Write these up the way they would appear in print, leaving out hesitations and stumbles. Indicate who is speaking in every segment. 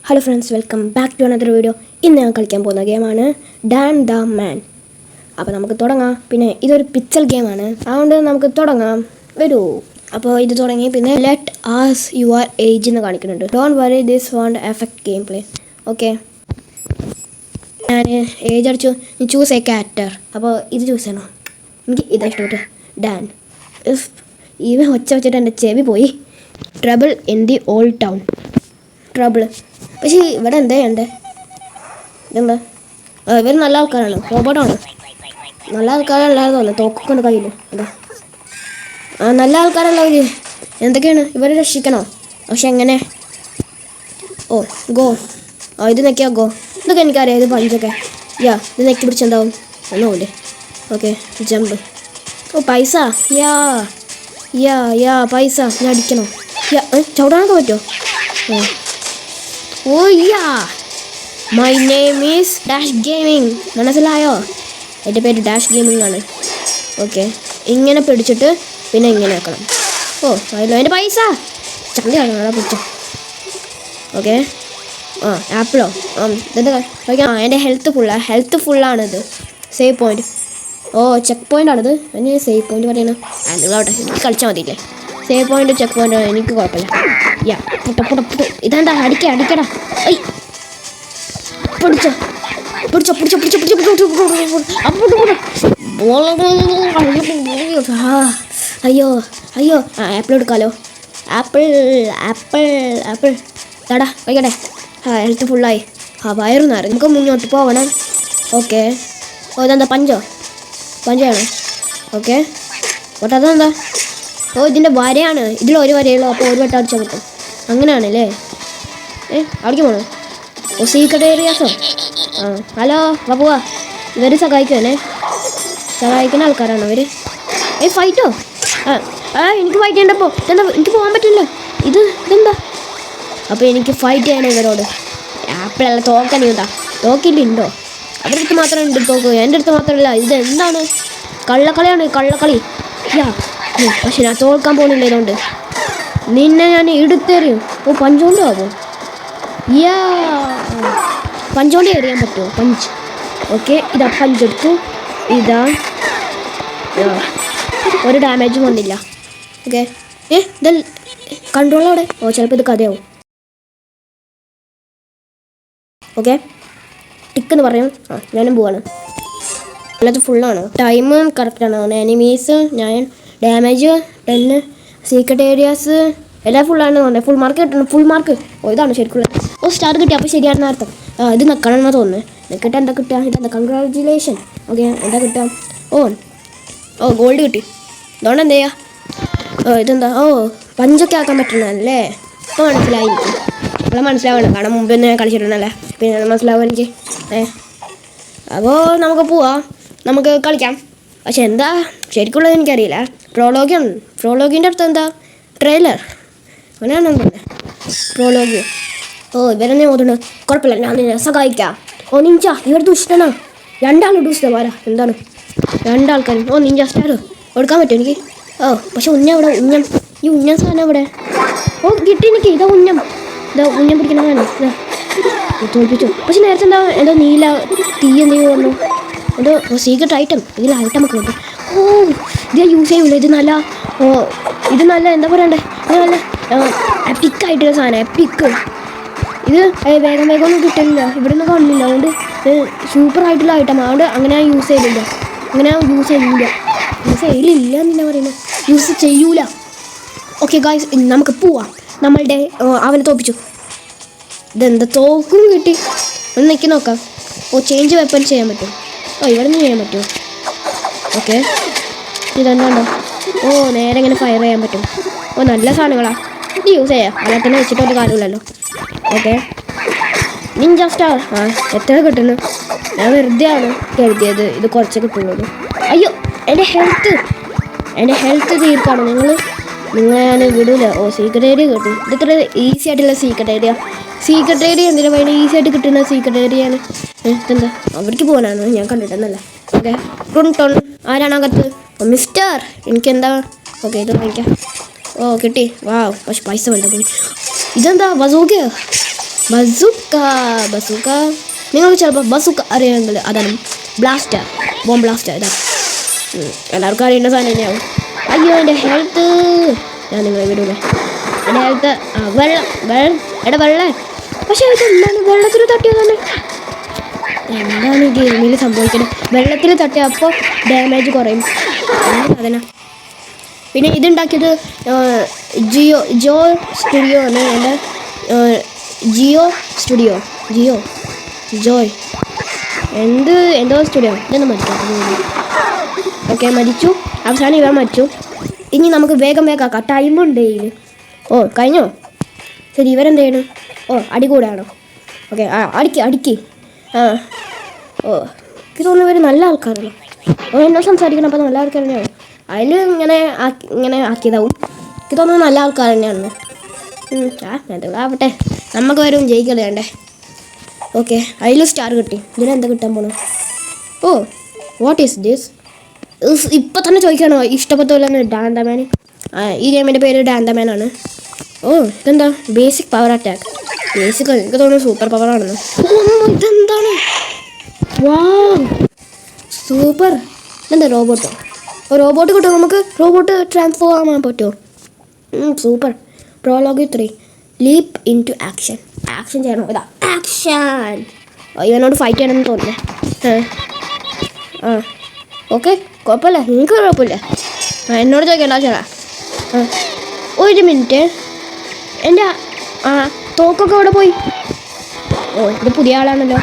Speaker 1: Hello friends, welcome back to another video. ഇന്ന് ഞാൻ കളിക്കാൻ പോകുന്ന ഗെയിമാണ് ഡാൻ ദ മാൻ. അപ്പോൾ നമുക്ക് തുടങ്ങാം. പിന്നെ ഇതൊരു പിക്സൽ ഗെയിമാണ്, അതുകൊണ്ട് നമുക്ക് തുടങ്ങാം. വരൂ. അപ്പോൾ ഇത് തുടങ്ങി. പിന്നെ ലെറ്റ് ആസ് യുവർ ഏജ് എന്ന് കാണിക്കുന്നുണ്ട്. Don't worry, this won't effect game play. Okay, ഞാൻ ഏജ് അടിച്ചു. Choose a character. അപ്പോൾ ഇത് ചൂസ് ചെയ്യണോ? എനിക്ക് ഇതാ ഇഷ്ടപ്പെട്ടു, ഡാൻ. ഇവ ഒച്ച വെച്ചിട്ട് എൻ്റെ ചെവി പോയി. Trouble in the old town. Trouble. പക്ഷേ ഇവിടെ എന്താ ഉണ്ട്? ഇതെന്താ? ഇവർ നല്ല ആൾക്കാരാണ്, റോബോട്ടാണ്. നല്ല ആൾക്കാരല്ലാതെ തോന്നുന്നു. തോക്കൊക്കെ ഉണ്ട് കയ്യിൽ. എന്താ? നല്ല ആൾക്കാരല്ല ഇവർ. എന്തൊക്കെയാണ്? ഇവരെ രക്ഷിക്കണോ? പക്ഷെ എങ്ങനെ? ഓ, ഗോ. ഇത് നെക്കിയാ ഗോ. ഇതൊക്കെ എനിക്കറിയാം. ഇത് പഞ്ചൊക്കെ. ഇത് നെക്കി പിടിച്ചെന്താവും? ഒന്നുമില്ലേ? Okay, jump. ഓ, പൈസ. പൈസ. ഞാൻ അടിക്കണോ? ചവിടാനൊക്കെ പറ്റുമോ? My name is dash gaming. മനസ്സിലായോ? എൻ്റെ പേര് ഡാഷ് ഗെയിമിംഗ് ആണ്. ഓക്കെ, ഇങ്ങനെ പിടിച്ചിട്ട് പിന്നെ ഇങ്ങനെ വെക്കണം. ഓ, അതിലോ എൻ്റെ പൈസ ചന്തയാണ് പിടിച്ചോ. ഓക്കെ, ആപ്പിളോ? ഇതെന്താ കഴിക്കാം? എൻ്റെ ഹെൽത്ത് ഫുള്ളാണിത്. Save point. ചെക്ക് പോയിൻ്റ് ആണിത്. അതിന് സേവ് പോയിന്റ് പറയണം. നിങ്ങളവിടെ എനിക്ക് കളിച്ചാൽ മതിയില്ലേ? സേവ് പോയിന്റ് ചെക്ക് പോയിന്റ് എനിക്ക് കുഴപ്പമില്ല. ഇതെന്താ? അടിക്കടാ. പിടിച്ചോ. അയ്യോ ആപ്പിൾ എടുക്കാലോ. ആപ്പിൾ തടാ കഴിക്കട്ടെ. ഹെൽത്ത് ഫുള്ളായി. വയറുന്നാറ്. നമുക്ക് മുന്നോട്ട് പോകണം. ഓക്കെ. ഇതെന്താ? പഞ്ചാണ്. ഓക്കെ, അതെന്താ? ഇതിൻ്റെ വരയാണ്. ഇതിലൊരു വരയുള്ളൂ. അപ്പോൾ ഒരു വട്ടം അടിച്ചാൽ കിട്ടും. അങ്ങനെയാണല്ലേ? അവിടേക്ക് പോകണം. സീക്രട്ട് ഏരിയാസോ? ഹലോ പോവാ. ഇവർ സഹായിക്കുവല്ലേ? സഹായിക്കുന്ന ആൾക്കാരാണോ അവർ? ഫൈറ്റോ? എനിക്ക് ഫൈറ്റ് ചെയ്യണ്ടപ്പോൾ എന്താ? എനിക്ക് പോകാൻ പറ്റില്ല. ഇതെന്താ? അപ്പോൾ എനിക്ക് ഫൈറ്റ് ചെയ്യണം ഇവരോട്. ആപ്പിളല്ല, തോക്കനെന്താ? തോക്കില്ലുണ്ടോ? അവരുടെ അടുത്ത് മാത്രമേ ഉണ്ട് തോക്ക്. എൻ്റെ അടുത്ത് മാത്രമല്ല. ഇതെന്താണ്? കള്ളക്കളി. പക്ഷെ ഞാൻ തോൽക്കാൻ പോകുന്നില്ല. ഇതുകൊണ്ട് നിന്നെ ഞാൻ എടുത്തെറിയും. പഞ്ചോണ്ട് ആകുമോ? പഞ്ചോണ്ട് എറിയാൻ പറ്റുമോ? പഞ്ച്. ഓക്കെ, ഇതാ പഞ്ചെടുത്തു. ഇതാ ഒരു ഡാമേജും വന്നില്ല. ഓക്കെ, ഇത് കൺട്രോളോടെ. ചിലപ്പോൾ ഇത് കഥയാവും. ഓക്കെ, ടിക്കെന്ന് പറയും. ഞാനും പോവാണ്. അല്ലാതെ ഫുള്ളാണ്. ടൈമും കറക്റ്റാണ്. എനിമീസ് 9, ഡാമേജ് 10, സീക്രട്ട് ഏരിയാസ് എല്ലാം ഫുള്ളാണ് തോന്നുന്നത്. ഫുൾ മാർക്ക് കിട്ടണം. Full mark. ഇതാണ് ശരിക്കുള്ള. സ്റ്റാർ കിട്ടി. അപ്പോൾ ശരിയാണെന്ന് അർത്ഥം. ഇത് നിൽക്കണമെന്നാണ് തോന്നുന്നത്. നിൽക്കട്ടെ. എന്താ കിട്ടുക? ഇതെന്താ? കൺഗ്രാജുലേഷൻ. ഓക്കെ, എന്താ കിട്ടുക? ഗോൾഡ് കിട്ടി. അതുകൊണ്ട് എന്താ ചെയ്യുക? ഇതെന്താ? പഞ്ചൊക്കെ ആക്കാൻ പറ്റണല്ലേ? ഇപ്പോൾ മനസ്സിലായി എനിക്ക്. നമ്മളെ മനസ്സിലാവണം. കാരണം മുമ്പ് തന്നെ കളിച്ചിട്ടുണ്ടല്ലേ. പിന്നെ മനസ്സിലാവും എനിക്ക്. അപ്പോൾ നമുക്ക് പോവാം. നമുക്ക് കളിക്കാം. പക്ഷെ എന്താ ശരിക്കുള്ളത് എനിക്കറിയില്ല. പ്രോലോഗിൻ്റെ അടുത്ത് എന്താ? ട്രെയിലർ അങ്ങനെയാണോ തന്നെ? പ്രോലോഗ്. ഇവരെന്നെ ഓതുന്നത്. കുഴപ്പമില്ല, ഞാൻ നിന്നെ സഹായിക്കാം. നിഞ്ച ഇവർ ദുഷ്ടനാ. രണ്ടാളും ദുഷ്ടമാരാ. എന്താണ്? രണ്ടാൾക്കാരും. നിഞ്ച സ്റ്റാർ കൊടുക്കാൻ പറ്റുമോ എനിക്ക്? പക്ഷെ ഇവിടെ ഈ ഉഞ്ഞം സാധനം ഇവിടെ. കിട്ടി എനിക്ക്. ഇതാ ഉഞ്ഞം പിടിക്കണതാണ്. തോൽപ്പിച്ചു. പക്ഷെ നേരത്തെ എന്തോ നീല തീ എന്തെങ്കിലും വന്നു. എന്തോ സീക്രട്ട് ഐറ്റം. ഇതിൽ ഐറ്റം ഒക്കെ ഉണ്ട്. ഇത് യൂസ് ചെയ്യൂല. ഇത് നല്ല എന്താ പറയണ്ടേ? ഇത് നല്ല എപ്പിക്കായിട്ടുള്ള സാധനം. എപ്പിക്ക്. ഇത് വേഗം ഒന്നും കിട്ടില്ല. ഇവിടെ ഒന്നും കാണില്ല. അതുകൊണ്ട് സൂപ്പറായിട്ടുള്ള ഐറ്റം. അതുകൊണ്ട് അങ്ങനെ യൂസ് ചെയ്യില്ല. യൂസ് ചെയ്യലില്ല എന്നാ പറയുന്നത്. യൂസ് ചെയ്യൂല. ഓക്കെ ഗായ്സ്, നമുക്ക് പോവാം. നമ്മളുടെ അവനെ തോപ്പിച്ചു. ഇതെന്താ? തോക്കും കിട്ടി. ഒന്ന് നിൽക്കി നോക്കാം. ചേഞ്ച് വെപ്പൺ ചെയ്യാൻ പറ്റും. ഇവിടെ നിന്ന് ചെയ്യാൻ പറ്റുമോ? ഓക്കെ, ഇതെന്താണ്ടോ? നേരെ ഇങ്ങനെ ഫയർ ചെയ്യാൻ പറ്റും. നല്ല സാധനങ്ങളാണ്. ഇത് യൂസ് ചെയ്യാം. അല്ലാതെ തന്നെ വെച്ചിട്ട് ഒരു കാര്യമില്ലല്ലോ. Okay, Ninja star. എത്ര കിട്ടുന്നു? ഞാൻ വെറുതെ ആണ് കരുതിയത് ഇത് കുറച്ച് കിട്ടുള്ളൂ. അയ്യോ, എൻ്റെ ഹെൽത്ത് തീർക്കാണ് നിങ്ങൾ ഞാൻ വിടൂല. സീക്രട്ട് ഏരിയ കിട്ടി. ഇത്ര ഈസി ആയിട്ടുള്ള സീക്രട്ട് ഏരിയ എന്തിനാ പറയുന്നത്? ഈസി ആയിട്ട് കിട്ടുന്ന സീക്രട്ട് ഏരിയയാണ്. എന്താ? അവിടേക്ക് പോകാനാണ് ഞാൻ കണ്ടിട്ടെന്നല്ല. ഓക്കെ, ആരാണ് അകത്ത്? മിസ്റ്റർ. എനിക്കെന്താ? ഓക്കെ, ഇത് വാങ്ങിക്കാം. കിട്ടി. പക്ഷെ പൈസ വേണ്ട പോയി. ഇതെന്താ? ബസൂക്ക. ബസൂക്ക. ബസൂക്ക നിങ്ങൾക്ക് ചിലപ്പോൾ ബസൂക്ക അറിയാമെങ്കിൽ അതാണ് ബ്ലാസ്റ്റർ, ബോംബ് ബ്ലാസ്റ്റർ. ഇതാ എല്ലാവർക്കും അറിയേണ്ട സാധനം തന്നെയാവും. അയ്യോ എൻ്റെ ഹെൽത്ത് ഞാൻ നിങ്ങൾ വിടൂല. എൻ്റെ ഹെൽത്ത് വെള്ളം. പക്ഷേ ഇതെന്താണ് വെള്ളത്തിൽ തട്ടിയത് തന്നെ? എന്താണ് ഈ ഗെയിമിൽ സംഭവിക്കുന്നത്? വെള്ളത്തിൽ തട്ടിയപ്പോൾ ഡാമേജ് കുറയും. അതിനാ പിന്നെ ഇതുണ്ടാക്കിയത് ജോ സ്റ്റുഡിയോ ആണ്. എൻ്റെ ജോയ് എന്തോ സ്റ്റുഡിയോ ഇതൊന്നും മരിച്ചു. ഓക്കെ മരിച്ചു. അവസാനം ഇവ മരിച്ചു. ഇനി നമുക്ക് വേഗം ആക്കാം. ടൈമുണ്ട് ഇതിൽ. ഓ കഴിഞ്ഞോ? ശരി ഇവരെന്ത് ചെയ്യണം? ഓ അടി കൂടാണോ? ഓക്കെ അടിക്ക്. ഓ എനിക്ക് തോന്നുന്നു ഇവർ നല്ല ആൾക്കാരാണ്. ഓ എന്നോട് സംസാരിക്കണം. അപ്പോൾ നല്ല ആൾക്കാർ തന്നെയാണ്. അതിൽ ഇങ്ങനെ ആക്കിയതാവും. എനിക്ക് തോന്നുന്നു നല്ല ആൾക്കാർ തന്നെയാണ്. എന്തെങ്കിലും ആവട്ടെ, നമുക്ക് വരും ജയിക്കല് വേണ്ടേ. ഓക്കെ അതിൽ സ്റ്റാർ കിട്ടി. ഇതിനെന്താ കിട്ടാൻ പോണു? Oh what is this? ഇപ്പം തന്നെ ചോദിക്കണോ? ഇഷ്ടപ്പെട്ട ഡാൻഡമാൻ. ഈ ഗെയിമിൻ്റെ പേര് ഡാൻഡമാൻ ആണ്. ഓ ഇതെന്താ? Basic power attack. ബേസിക് എനിക്ക് തോന്നുന്നു സൂപ്പർ പവർ ആണെന്ന്. ഇതെന്താണ്? വാ സൂപ്പർ. ഇതെന്താ റോബോട്ടോ? റോബോട്ട് കിട്ടും നമുക്ക്. റോബോട്ട് ട്രാൻസ്ഫോം ആവാൻ പറ്റുമോ? Super. Prologue 3 leap into action. Action ചെയ്യണോ? ഇതാ ആക്ഷൻ. ഇവനോട് ഫൈറ്റ് ചെയ്യണമെന്ന് തോന്നുന്നേ. ഓക്കെ കുഴപ്പമില്ല, നിങ്ങൾക്ക് കുഴപ്പമില്ല. എന്നോട് ചോദിക്കേണ്ട ചേട്ടാ. ഒരു മിനിറ്റ്, എൻ്റെ തോക്കൊക്കെ അവിടെ പോയി. ഓ ഇത് പുതിയ ആളാണല്ലോ.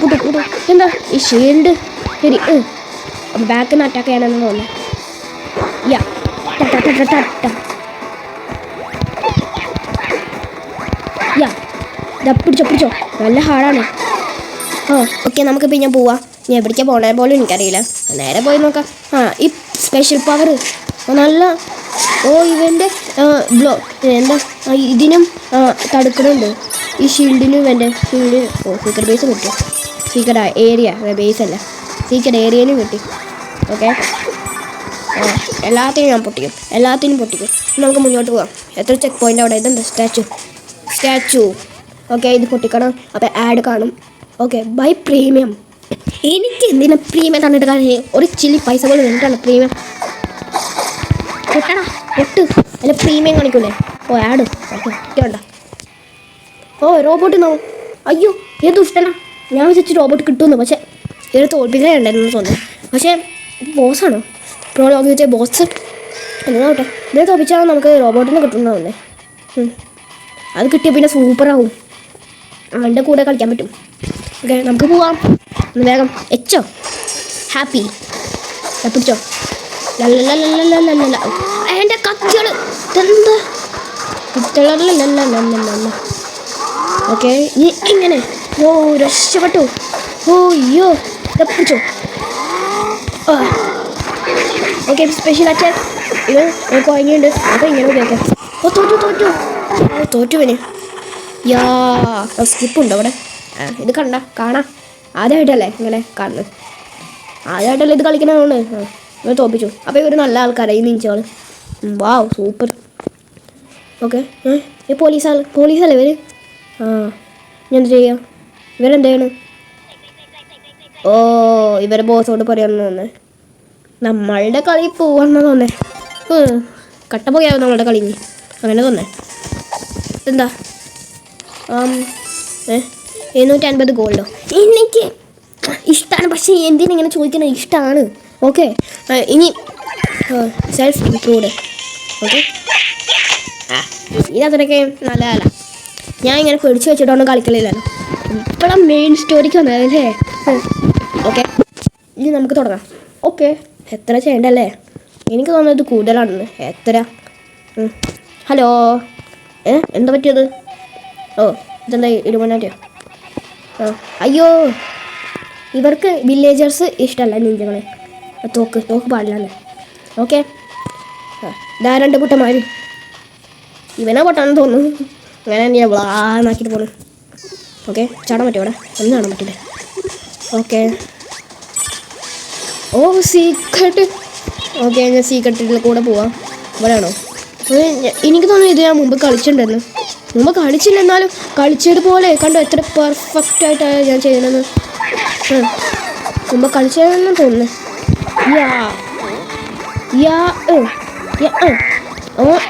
Speaker 1: പുട്ടു എന്താ ഈ ഷീൽഡ്? ശരി അപ്പം ബാക്കിൽ നിന്ന് അറ്റാക്ക് ചെയ്യാനെന്ന് തോന്നുന്നു. യാ പിടിച്ചോ. നല്ല ഹാർഡാണ്. ഓക്കെ നമുക്ക് പിന്നെ പോവാം. ഞാൻ എവിടേക്കാണ് പോകണേ പോലും എനിക്കറിയില്ല. നേരെ പോയി നോക്കാം. ഈ സ്പെഷ്യൽ പവർ നല്ല. ഓ ഇവൻ്റെ എന്താ ഇതിനും തടുക്കണുണ്ട്. ഈ ഷീൽഡിനും ഇവൻ്റെ ഷീൽഡ്. ഓ സീക്രട്ട് ബേസ് കിട്ടി. സീക്രട്ട് ഏരിയ ബേസ് അല്ല, സീക്രട്ട് ഏരിയയിലും കിട്ടി. ഓക്കെ എല്ലാത്തിനും പൊട്ടിക്കും. നമുക്ക് മുന്നോട്ട് പോകാം. എത്ര ചെക്ക് പോയിൻ്റ് അവിടെ? ഇതെന്താ? സ്റ്റാച്ചു. ഓക്കെ ഇത് പൊട്ടിക്കണം. അപ്പോൾ ആഡ് കാണും. Okay bye premium. എനിക്ക് എന്തിനാ പ്രീമിയം തന്നിട്ട് കാര്യം? ഒരു ചില്ലി പൈസ പോലും വേണ്ടിയിട്ടാണ് പ്രീമിയം. പൊട്ട് അല്ല പ്രീമിയം കാണിക്കൂലേ? ഓ ആഡ് വേണ്ട. ഓ റോബോട്ട് നോ. അയ്യോ ഏത് ഇഷ്ടമല്ല. ഞാൻ വിചാരിച്ചു റോബോട്ട് കിട്ടുമെന്ന്. പക്ഷേ ഇവർ തോൽപ്പിക്കാനുണ്ടായിരുന്നു തോന്നുന്നു. പക്ഷേ ബോസാണോ? പ്രോലോഗ് വെച്ച ബോസ് എന്നാവട്ടെ. ഇതിനെ തോൽപ്പിച്ചാൽ നമുക്ക് റോബോട്ടിനെ കിട്ടുന്നതാവുന്നേ. അത് കിട്ടിയ പിന്നെ സൂപ്പറാവും. അവൻ്റെ കൂടെ കളിക്കാൻ പറ്റും. ഓക്കെ നമുക്ക് പോവാം. ഒന്ന് വേഗം എച്ചോ ഹാപ്പി പിടിച്ചോ. എൻ്റെ കത്തികൾ എന്താ? ഓക്കെ ഇനി എങ്ങനെ? ഓ രക്ഷപ്പെട്ടു. ഓ അയ്യോ പിടിച്ചോ. Okay special attack. ഇത് കുഴങ്ങിയുണ്ട്. അപ്പോൾ ഇങ്ങനെ ഉപയോഗിക്കാം. തോറ്റു തോറ്റുവിന്. സ്കിപ്പുണ്ടോ അവിടെ? ഇത് കാണാം. ആദ്യമായിട്ടല്ലേ ഇങ്ങനെ കാണുന്നത്? ആദ്യമായിട്ടല്ലേ ഇത് കളിക്കണതുകൊണ്ട് ഇവർ തോപ്പിച്ചു. അപ്പോൾ ഇവർ നല്ല ആൾക്കാരായി നിഞ്ചകൾ. Wow super. ഓക്കെ ഈ പോലീസല്ലേ ഇവർ? ഞാൻ എന്ത് ചെയ്യാം? ഇവരെന്ത് ചെയ്യണം? ഓ ഇവരെ ബോസോട് പറയാമെന്ന് തോന്നേ. നമ്മളുടെ കളി പോവാണെന്ന് തോന്നേ. കട്ട പോയാവും നമ്മളുടെ കളി. അങ്ങനെ തോന്നേ. എന്താ 750 ഗോൾഡോ? എനിക്ക് ഇഷ്ടമാണ്. പക്ഷേ എന്തിനിങ്ങനെ ചോദിക്കണത്? ഇഷ്ടമാണ്. ഓക്കെ ഇനി സെൽഫ് ഇംപ്രൂവ്ഡ്. ഓക്കെ ഇതിനകത്തൊക്കെ നല്ലതല്ല. ഞാൻ ഇങ്ങനെ പിടിച്ചു വെച്ചിട്ടൊന്നും കളിക്കലില്ലല്ലോ. ഇപ്പോഴും മെയിൻ സ്റ്റോറിക്ക് വന്നതല്ലേ. ഓക്കെ ഇനി നമുക്ക് തുടങ്ങാം. ഓക്കെ എത്ര ചെയ്യണ്ടല്ലേ? എനിക്ക് തോന്നുന്നത് കൂടുതലാണെന്ന്. എത്ര? ഹലോ എന്താ പറ്റിയത്? ഓ ഇതെന്താ ഇരുപതിനായിരോ? അയ്യോ ഇവർക്ക് വില്ലേജേഴ്സ് ഇഷ്ടമല്ല നിഞ്ചകളെ. തോക്ക് പാടില്ലാന്ന്. ഓക്കെ ഇതാ 2 കുട്ടന്മാർ. ഇവനാ പൊട്ടാണെന്ന് തോന്നുന്നു. അങ്ങനെ ഞാൻ വ്ളാന്നാക്കിയിട്ട് പോണു. ഓക്കെ ചാടാൻ പറ്റുമോ ഇവിടെ? ഒന്നും ചാടാൻ പറ്റില്ല. ഓക്കെ ഓ സീക്രട്ട്. ഓക്കെ ഞാൻ സീക്രട്ടിൽ കൂടെ പോവാം. ഇവിടെയാണോ? എനിക്ക് തോന്നുന്നു ഇത് ഞാൻ മുമ്പ് കളിച്ചിട്ടുണ്ടായിരുന്നു. മുമ്പ് കളിച്ചില്ല, എന്നാലും കളിച്ചതുപോലെ കണ്ടോ എത്ര പെർഫെക്റ്റ് ആയിട്ടാണ് ഞാൻ ചെയ്യണമെന്ന്. മുമ്പ് കളിച്ചതെന്ന് തോന്നുന്നു. യാ യാ യാ ആ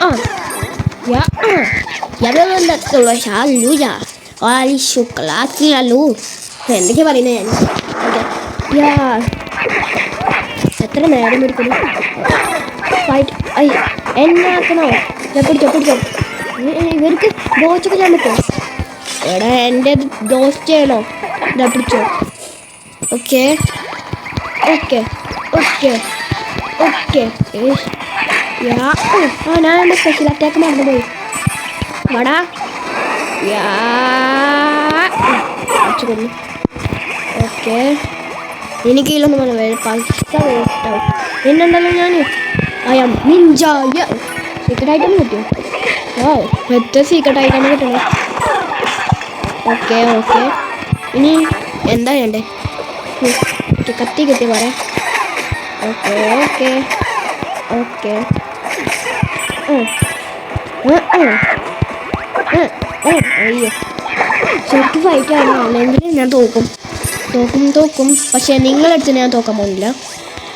Speaker 1: യാ എന്തൊക്കെയാ പറയുന്നത് ഞാൻ. യാ എത്ര നേരം എടുക്കുന്നു ഫൈറ്റ്. എന്നാക്കണോ? പിടിച്ചോ. ഇവർക്ക് ദോശയൊക്കെ ചെയ്യാൻ പറ്റുമോ? എടാ എൻ്റെ ദോശ ചെയ്യണോ? ഇതാ പിടിച്ചോ. ഓക്കെ ഞാൻ എൻ്റെ സ്പെഷ്യൽ അറ്റാക്ക് മറന്നുപോയി. വടാ കൊന്നു. ഓക്കെ എനിക്കില്ലൊന്നും വേണം, പൈസ വേസ്റ്റാവും. പിന്നെണ്ടല്ലോ ഞാൻ നിഞ്ചായ സീക്രട്ട് ഐറ്റം കിട്ടിയോ? ഓ എത്ര സീക്രട്ട് ഐറ്റം കിട്ടണേ. ഓക്കെ ഇനി എന്താ വേണ്ടേ? കത്തി കിട്ടി പറയാം. ഓക്കെ അയ്യോ ശരിക്കും ഫൈറ്റാണ്, അല്ലെങ്കിൽ ഞാൻ തോക്കും. പക്ഷേ നിങ്ങളടുത്ത് ഞാൻ തോക്കാൻ പോകുന്നില്ല.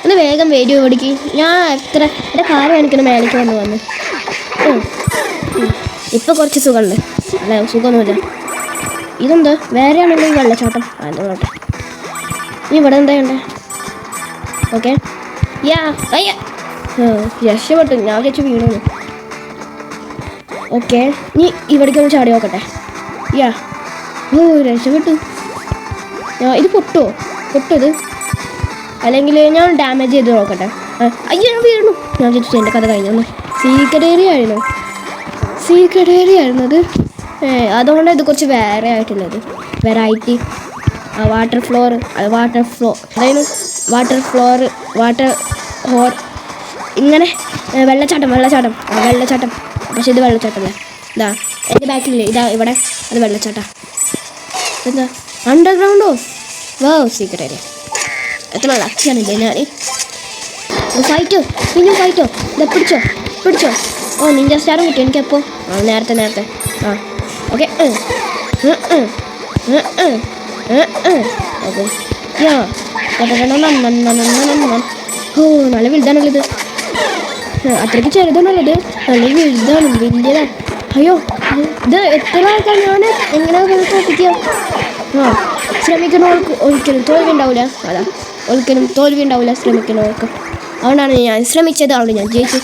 Speaker 1: ഒന്ന് വേഗം വരൂ ഇവിടേക്ക്. ഞാൻ എത്ര എൻ്റെ കാര്യം എനിക്കൊന്ന് മേലേക്ക് വന്ന് ഇപ്പം കുറച്ച് സുഖമുണ്ട്. അല്ല സുഖമൊന്നുമില്ല. ഇതെന്താ വേറെയാണല്ലോ ഈ വെള്ളച്ചാട്ടം. എന്താ നോട്ടെ ഇനി ഇവിടെ എന്താ ഉണ്ട്? ഓക്കെ രക്ഷപ്പെട്ടു. ഞാൻ വെച്ച് വീണു. ഓക്കെ നീ ഇവിടേക്ക് ഒന്ന് ചാടി നോക്കട്ടെ. രക്ഷപ്പെട്ടു. ഇത് പൊട്ടോ ഇത്? അല്ലെങ്കിൽ ഞാൻ ഡാമേജ് ചെയ്ത് നോക്കട്ടെ. അയ്യോ ഞാൻ വീണു. ഞാൻ ചോദിച്ചു എൻ്റെ കഥ കഴിഞ്ഞു. സീക്രട്ട് ഏരിയ ആയിരുന്നു അത്. അതുകൊണ്ട് ഇത് കുറച്ച് വേറെ ആയിട്ടുള്ളത് വെറൈറ്റി. വാട്ടർ അതായത് വാട്ടർ ഹോർ ഇങ്ങനെ വെള്ളച്ചാട്ടം. പക്ഷെ ഇത് വെള്ളച്ചാട്ടമല്ല. ഇതാ എൻ്റെ ബാക്കിലില്ലേ, ഇതാ ഇവിടെ അത് വെള്ളച്ചാട്ടം. എന്താ അണ്ടർഗ്രൗണ്ടോ? Secret area. എത്ര ലക്ഷ്യാണില്ലേ ഞാൻ. ഫൈറ്റോ ഇതാ പിടിച്ചോ. നിഞ്ച സ്റ്റാറും കിട്ടി എനിക്കെപ്പോൾ? നേരത്തെ ഓക്കെ നല്ല വലുതാണുള്ളത്. അത്രയ്ക്ക് ചെറുതാണുള്ളത്. നല്ല വലിയതാണ്. അയ്യോ ഇത് എത്ര ആൾക്കാർ ഞാൻ എങ്ങനെ തോപ്പിക്കുക? ശ്രമിക്കുന്നവർക്ക് ഒരിക്കലും തോൽവി ഉണ്ടാവില്ല. ശ്രമിക്കുന്നവർക്ക്. അതുകൊണ്ടാണ് ഞാൻ ശ്രമിച്ചത്. അതുകൊണ്ട് ഞാൻ ജയിച്ചു.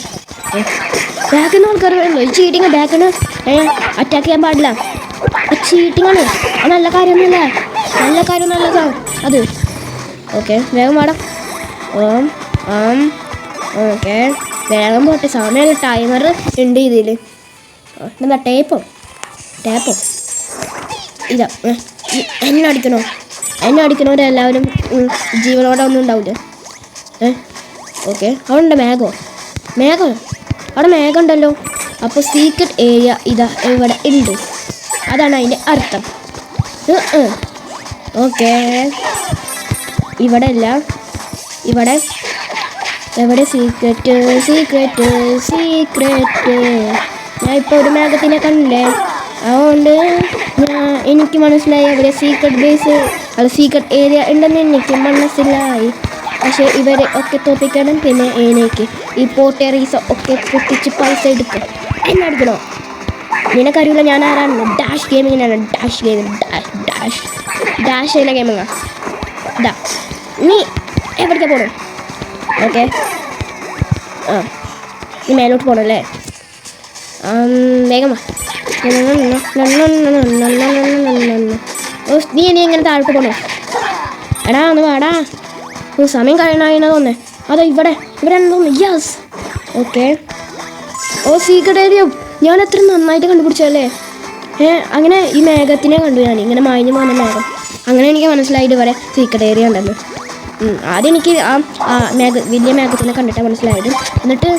Speaker 1: ബാക്കിന്ന് ആൾക്കാരുണ്ടല്ലോ ഈ ചീറ്റിങ്. ബാക്കിന് അറ്റാക്ക് ചെയ്യാൻ പാടില്ല. ചീറ്റിങ്ങാണ്. അത് നല്ല കാര്യമൊന്നുമില്ല അത്. ഓക്കെ വേഗം പാടാം. ഓക്കെ വേഗം പോട്ടെ. സമയം ടൈമർ ഉണ്ട് ഇതിൽ. എന്താ ടേപ്പോ ഇതാ. എന്നെ അടിക്കണവരെല്ലാവരും ജീവനോടെ ഒന്നും ഉണ്ടാവില്ല. ഓക്കെ അവിടെ മേഘം അവിടെ മേഘം ഉണ്ടല്ലോ. അപ്പോൾ സീക്രട്ട് ഏരിയ ഇതാ ഇവിടെ ഉണ്ട്. അതാണ് അതിൻ്റെ അർത്ഥം. ഓക്കെ ഇവിടെ അല്ല, എവിടെ സീക്രട്ട്. ഞാൻ ഇപ്പോൾ ഒരു മേഘത്തിനെ കണ്ടില്ലേ, അതുകൊണ്ട് എനിക്ക് മനസ്സിലായി അവിടെ സീക്രട്ട് ബേസ് അത് സീക്രട്ട് ഏരിയ ഉണ്ടെന്ന് എനിക്ക് മനസ്സിലായി. പക്ഷേ ഇവരെ ഒക്കെ തോപ്പിക്കണം. പിന്നെ എനിക്ക് ഈ പോട്ടറീസ് ഒക്കെ പൊട്ടിച്ച് പൈസ എടുക്കും. എന്നെ അടിക്കണോ? നിനക്കറിയില്ല ഞാൻ ആരാണ്? ഡാഷ് ഗെയിമിങ്ങിനാണ്. ഡാഷ് ചെയ്യുന്ന ഗെയിമിങ്ങാ. ഇതാ നീ എവിടേക്കാ പോകണം? ഓക്കെ നീ മേലോട്ട് പോകണല്ലേ? വേഗം വാ. നീ എങ്ങനെ താഴോട്ട് പോകണോ? എടാ ഒന്ന് വാടാ. സമയം കഴിയണ തോന്നേ. അതാ ഇവിടെ തോന്നുന്നു. Yes okay. സീക്രട്ട് ഏരിയ ഞാൻ എത്ര നന്നായിട്ട് കണ്ടുപിടിച്ചല്ലേ. അങ്ങനെ ഈ മേഘത്തിനെ കണ്ടു ഞാൻ. ഇങ്ങനെ മാഞ്ഞു പോകുന്ന മേഘം. അങ്ങനെ എനിക്ക് മനസ്സിലായിട്ട് വരെ സീക്രട്ട് ഏരിയ ഉണ്ടെന്ന്. ആദ്യം എനിക്ക് വലിയ മേഘത്തിനെ കണ്ടിട്ടാണ് മനസ്സിലായത്. എന്നിട്ട്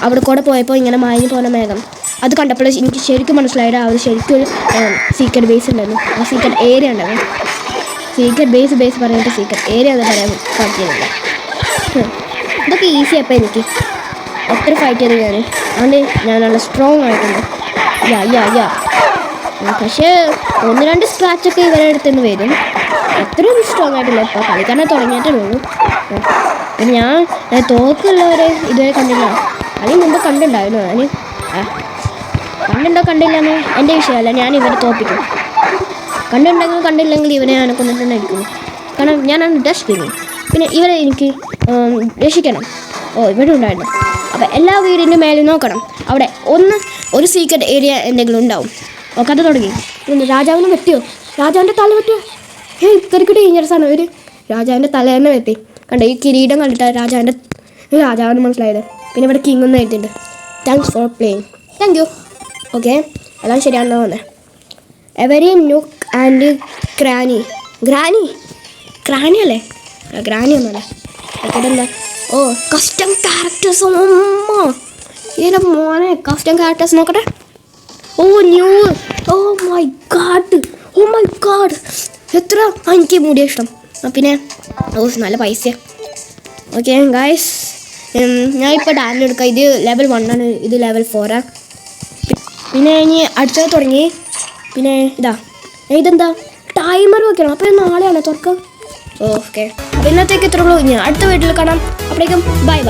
Speaker 1: അവിടെ കൂടെ പോയപ്പോൾ ഇങ്ങനെ മാഞ്ഞു പോകുന്ന മേഘം അത് കണ്ടപ്പോൾ എനിക്ക് ശരിക്കും മനസ്സിലായിട്ട് അവർ ശരിക്കും ഒരു സീക്രട്ട് ബേസ് ഉണ്ടെന്ന്. സീക്രട്ട് ഏരിയ ഉണ്ടെന്ന്. സീക്രട്ട് ബേസ് പറഞ്ഞിട്ട് സീക്രട്ട് ഏരിയ എന്ന് പറയാൻ സാധിക്കുന്നില്ല. ഇതൊക്കെ ഈസി അപ്പോൾ എനിക്ക് എത്ര ഫൈറ്റ് ചെയ്ത് ഞാൻ. അതുകൊണ്ട് ഞാൻ നല്ല സ്ട്രോങ് ആയിട്ടുണ്ട്. പക്ഷേ 1-2 സ്ക്രാച്ചൊക്കെ ഇവരുടെ അടുത്ത് നിന്ന് വരും. അത്രയും സ്ട്രോങ് ആയിട്ടില്ല, ഇപ്പോൾ കളിക്കാനേ തുടങ്ങിയിട്ടേ ഉള്ളൂ. പിന്നെ ഞാൻ തോക്കുള്ളവരെ ഇതുവരെ കണ്ടില്ല. അതിന് മുമ്പ് കണ്ടിട്ടുണ്ടായിരുന്നു. കണ്ടിട്ടുണ്ടോ കണ്ടില്ലെന്ന് എൻ്റെ വിഷയമല്ല, ഞാൻ ഇവരെ തോപ്പിക്കും. കണ്ടിട്ടുണ്ടെങ്കിൽ കണ്ടില്ലെങ്കിൽ ഇവരെ ഞാൻ കൊണ്ടിട്ടുണ്ടായിരിക്കും. കാരണം ഞാനാണ് ഡസ്റ്റിനി. പിന്നെ ഇവരെ എനിക്ക് രക്ഷിക്കണം. ഇവിടെ ഉണ്ടായിരുന്നു. അപ്പോൾ എല്ലാ വീടിൻ്റെ മേലെ നോക്കണം. അവിടെ ഒരു സീക്രട്ട് ഏരിയ എന്തെങ്കിലും ഉണ്ടാവും. കഥ തുടങ്ങി. രാജാവിനെ വെട്ടിയോ? രാജാവിൻ്റെ തല വെട്ടിയോ? ഇത്രയ്ക്ക് ഡേഞ്ചറസ് ആണ് ഒരു രാജാവിൻ്റെ തല തന്നെ വെട്ടി. കണ്ടോ, ഈ കിരീടം കണ്ടിട്ട് രാജാവിന് മനസ്സിലായത്. പിന്നെ ഇവിടെ കിങ് ഒന്ന് എഴുതിയിട്ടുണ്ട്. Thanks for playing. Thank you. Okay, എല്ലാം ശരിയാണെന്ന് തോന്നുന്നത്. എവരി നുക്ക് ആൻഡ് ഗ്രാനി അല്ലേ? ഗ്രാനി ഒന്നല്ലേ? എന്താ? Custom characters. ഇതിൻ്റെ മോനെ കസ്റ്റം ക്യാരക്ടേഴ്സ് നോക്കട്ടെ. ന്യൂ. മൈ ഗാഡ് എത്ര എനിക്ക് മൂടിയ ഇഷ്ടം. പിന്നെ നല്ല പൈസ. ഓക്കെ ഗായ്സ്, ഞാൻ ഇപ്പോൾ ഡാമിൽ എടുക്കാം. ഇത് ലെവൽ 1 ആണ്, ഇത് ലെവൽ 4 ആണ്. പിന്നെ ഇനി അടുത്തത് തുടങ്ങി. പിന്നെ ഇതെന്താ ടൈമർ വെക്കണം. അപ്പോൾ നാളെയാണ് തുറക്കുക. ഓക്കെ, അപ്പോൾ ഇന്നത്തേക്ക് ഇത്രയുള്ളൂ. ഇനി അടുത്ത വീട്ടിൽ കാണാം. അപ്പോഴേക്കും ബൈ.